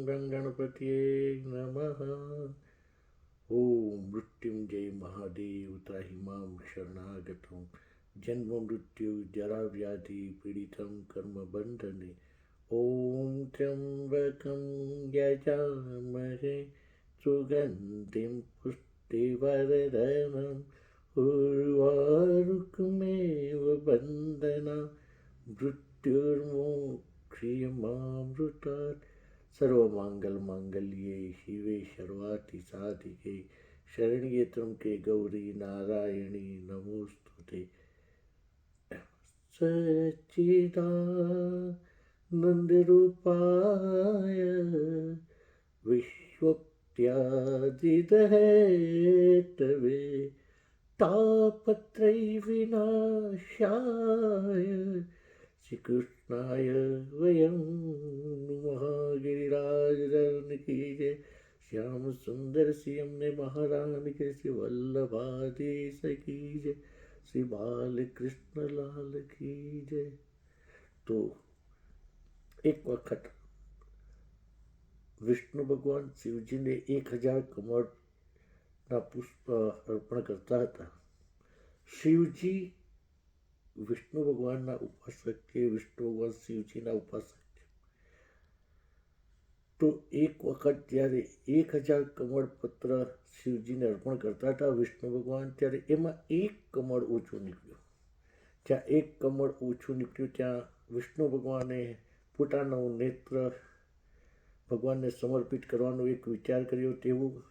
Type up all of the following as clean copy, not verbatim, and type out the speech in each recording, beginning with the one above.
गं गणपतये नमः। ओम मृत्युंजय महादेव त्राहि मां शरणागतं जन्म मृत्यु जरा व्याधि पीडितं कर्म बंधने। ओम त्र्यंबकं यजामहे सुगन्धिं पुष्टिवर्धनम् उर्वारुकमेव बन्धना मृत्युर्मोक्षीयमामृतात्। सर्वमंगल शिवे सर्वार्थ साधिके शरण्ये त्र्यंबके गौरी नारायणी नमोस्तुते। सच्चिदानंद रूपाय विश्वोत्पत्यादिहेतवे तापत्रय विनाशाय श्रीकृष्णाय वयं नमः। गिरिराज धरण की जय, श्याम सुंदर श्याम ने महारानी के श्री वल्लभाधीश की जय, श्री बाल कृष्ण लाल की जय। तो एक वक्त विष्णु भगवान शिवजी ने 1000 कमळ ना पुष्प अर्पण करता था। शिवजी विष्णु भगवान ना उपासक के, विष्णु भगवान शिवजी ना उपासक के। तो एक वखत જ્યારે 1000 कमळ पत्र शिवजी ने अर्पण करता था विष्णु भगवान, ત્યારે એમાં એક કમળ ઓછું નીકળ્યું। જ્યાં એક કમળ ઓછું નીકળ્યું ત્યાં વિષ્ણુ ભગવાને પોતાનું નેત્ર ભગવાનને સમર્પિત કરવાનો એક વિચાર કર્યો। તેવું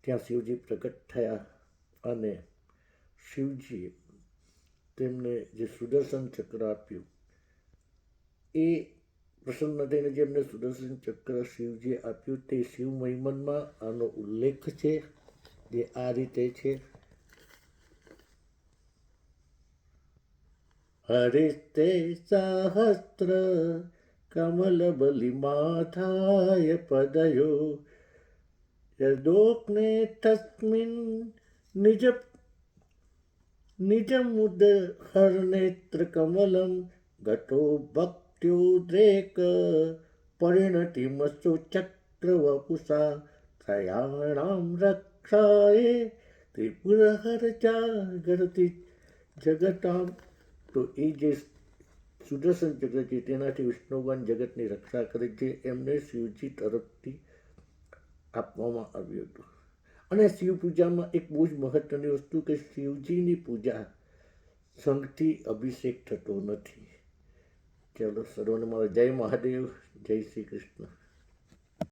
ત્યાં શિવજી પ્રગટ થયા અને શિવજીએ તેમને જે સુદર્શન ચક્ર આપ્યું, એ પ્રસન્ન થઈને જે એમને સુદર્શન ચક્ર શિવજીએ આપ્યું તે શિવ મહિમનમાં આનો ઉલ્લેખ છે, જે આ રીતે છે। હરિસ્તે સહસ્ત્ર કમલ બલિમાથાય પદયો યદોક્ને તસ્મિન નિજમુદ હરનેત્ર કમલમ ગતો ભક્ત્યુદ્રેક પરિણતિમસ્તુ ચક્રવપુષા ત્રયાણામ રક્ષાએ ત્રિપુરહર જાગૃતિ જગતામ। તો એ જે સુદર્શન ચક્ર છે તેનાથી વિષ્ણુ ભગવાન જગતની રક્ષા કરે છે, એમને શિવજી તરફથી આપવામાં આવ્યું હતું। અને શિવ પૂજામાં એક બહુ જ મહત્વની વસ્તુ કે શિવજીની પૂજા સંઘથી અભિષેક થતો નથી। ચલો સર્વને મારો જય મહાદેવ, જય શ્રી કૃષ્ણ।